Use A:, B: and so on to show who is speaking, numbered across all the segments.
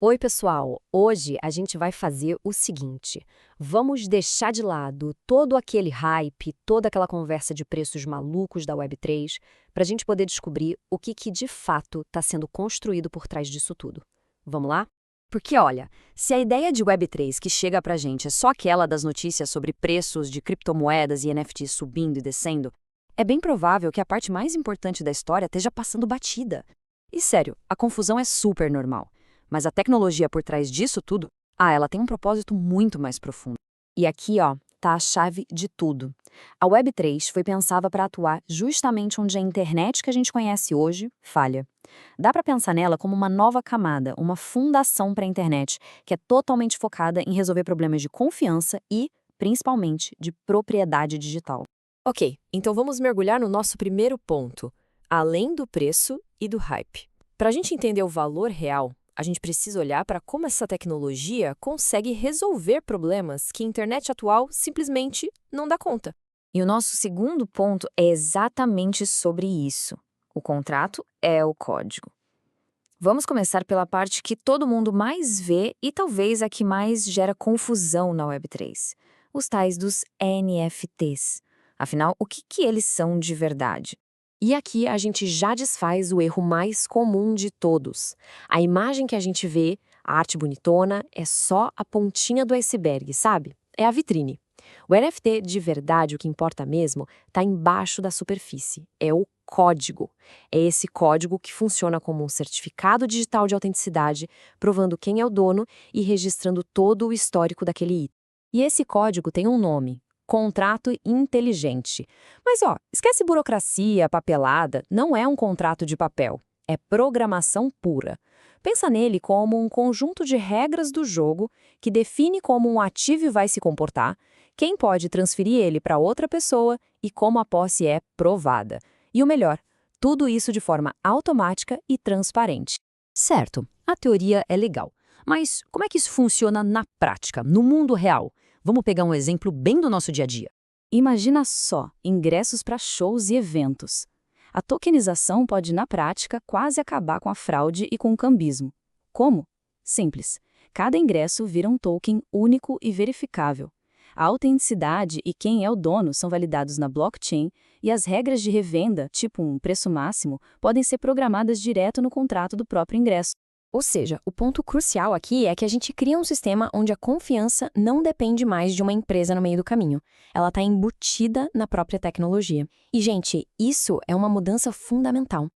A: Oi, pessoal! Hoje a gente vai fazer o seguinte: vamos deixar de lado todo aquele hype, toda aquela conversa de preços malucos da Web3, para a gente poder descobrir o que de fato está sendo construído por trás disso tudo. Vamos lá? Porque, olha, se a ideia de Web3 que chega para a gente é só aquela das notícias sobre preços de criptomoedas e NFTs subindo e descendo, é bem provável que a parte mais importante da história esteja passando batida. E sério, a confusão é super normal. Mas a tecnologia por trás disso tudo, ela tem um propósito muito mais profundo. E aqui, tá a chave de tudo. A Web3 foi pensada para atuar justamente onde a internet que a gente conhece hoje falha. Dá para pensar nela como uma nova camada, uma fundação para a internet, que é totalmente focada em resolver problemas de confiança e, principalmente, de propriedade digital. Ok, então vamos mergulhar no nosso primeiro ponto, além do preço e do hype. Para a gente entender o valor real, a gente precisa olhar para como essa tecnologia consegue resolver problemas que a internet atual simplesmente não dá conta. E o nosso segundo ponto é exatamente sobre isso. O contrato é o código. Vamos começar pela parte que todo mundo mais vê e talvez a que mais gera confusão na Web3. Os tais dos NFTs. Afinal, o que eles são de verdade? E aqui a gente já desfaz o erro mais comum de todos. A imagem que a gente vê, a arte bonitona, é só a pontinha do iceberg, sabe? É a vitrine. O NFT de verdade, o que importa mesmo, está embaixo da superfície. É o código. É esse código que funciona como um certificado digital de autenticidade, provando quem é o dono e registrando todo o histórico daquele item. E esse código tem um nome: contrato inteligente. Mas esquece burocracia, papelada, não é um contrato de papel, é programação pura. Pensa nele como um conjunto de regras do jogo que define como um ativo vai se comportar, quem pode transferir ele para outra pessoa e como a posse é provada. E o melhor, tudo isso de forma automática e transparente. Certo, a teoria é legal, mas como é que isso funciona na prática, no mundo real? Vamos pegar um exemplo bem do nosso dia a dia. Imagina só, ingressos para shows e eventos. A tokenização pode, na prática, quase acabar com a fraude e com o cambismo. Como? Simples. Cada ingresso vira um token único e verificável. A autenticidade e quem é o dono são validados na blockchain e as regras de revenda, tipo um preço máximo, podem ser programadas direto no contrato do próprio ingresso. Ou seja, o ponto crucial aqui é que a gente cria um sistema onde a confiança não depende mais de uma empresa no meio do caminho. Ela está embutida na própria tecnologia. E, gente, isso é uma mudança fundamental.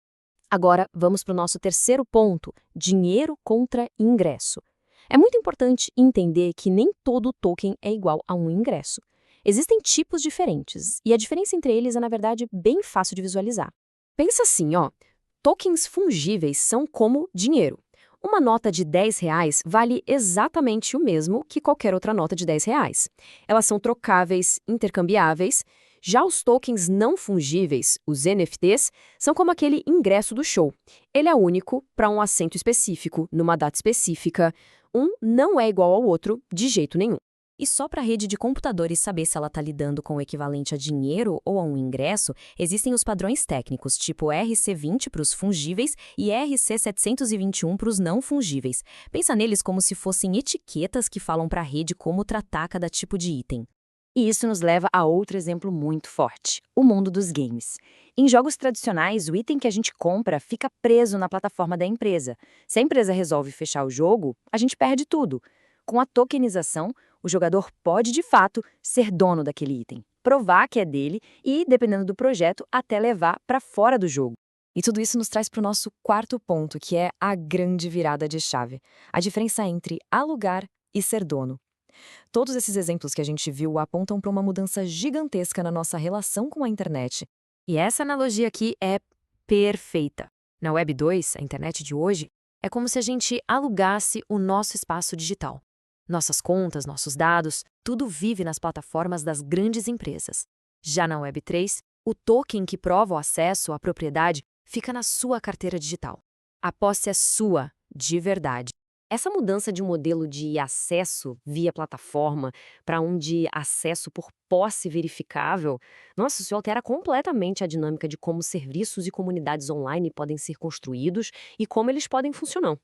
A: Agora, vamos para o nosso terceiro ponto: dinheiro contra ingresso. É muito importante entender que nem todo token é igual a um ingresso. Existem tipos diferentes, e a diferença entre eles é, na verdade, bem fácil de visualizar. Pensa assim, tokens fungíveis são como dinheiro. Uma nota de R$ 10 vale exatamente o mesmo que qualquer outra nota de R$ 10. Elas são trocáveis, intercambiáveis. Já os tokens não fungíveis, os NFTs, são como aquele ingresso do show. Ele é único para um assento específico, numa data específica. Um não é igual ao outro de jeito nenhum. E só para a rede de computadores saber se ela está lidando com o equivalente a dinheiro ou a um ingresso, existem os padrões técnicos, tipo RC20 para os fungíveis e RC721 para os não fungíveis. Pensa neles como se fossem etiquetas que falam para a rede como tratar cada tipo de item. E isso nos leva a outro exemplo muito forte: o mundo dos games. Em jogos tradicionais, o item que a gente compra fica preso na plataforma da empresa. Se a empresa resolve fechar o jogo, a gente perde tudo. Com a tokenização, o jogador pode, de fato, ser dono daquele item, provar que é dele e, dependendo do projeto, até levar para fora do jogo. E tudo isso nos traz para o nosso quarto ponto, que é a grande virada de chave: a diferença entre alugar e ser dono. Todos esses exemplos que a gente viu apontam para uma mudança gigantesca na nossa relação com a internet. E essa analogia aqui é perfeita. Na Web 2, a internet de hoje, é como se a gente alugasse o nosso espaço digital. Nossas contas, nossos dados, tudo vive nas plataformas das grandes empresas. Já na Web 3, o token que prova o acesso à propriedade fica na sua carteira digital. A posse é sua, de verdade. Essa mudança de um modelo de acesso via plataforma para um de acesso por posse verificável, nossa, isso altera completamente a dinâmica de como serviços e comunidades online podem ser construídos e como eles podem funcionar.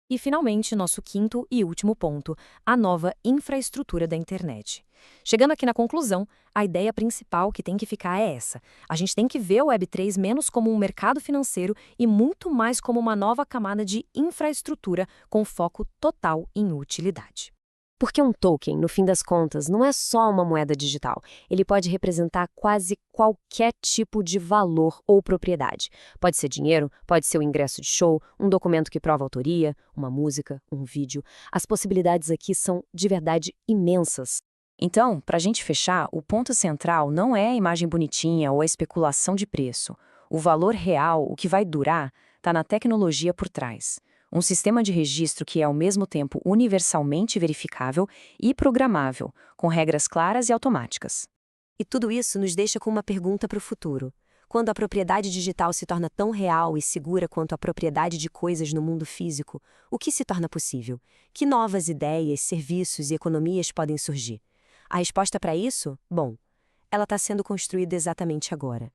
B: E, finalmente, nosso quinto e último ponto, a nova infraestrutura da internet. Chegando aqui na conclusão, a ideia principal que tem que ficar é essa. A gente tem que ver o Web3 menos como um mercado financeiro e muito mais como uma nova camada de infraestrutura com foco total em utilidade.
A: Porque um token, no fim das contas, não é só uma moeda digital. Ele pode representar quase qualquer tipo de valor ou propriedade. Pode ser dinheiro, pode ser o ingresso de show, um documento que prova autoria, uma música, um vídeo. As possibilidades aqui são, de verdade, imensas.
C: Então, para a gente fechar, o ponto central não é a imagem bonitinha ou a especulação de preço. O valor real, o que vai durar, está na tecnologia por trás. Um sistema de registro que é ao mesmo tempo universalmente verificável e programável, com regras claras e automáticas.
A: E tudo isso nos deixa com uma pergunta para o futuro. Quando a propriedade digital se torna tão real e segura quanto a propriedade de coisas no mundo físico, o que se torna possível? Que novas ideias, serviços e economias podem surgir? A resposta para isso? Bom, ela está sendo construída exatamente agora.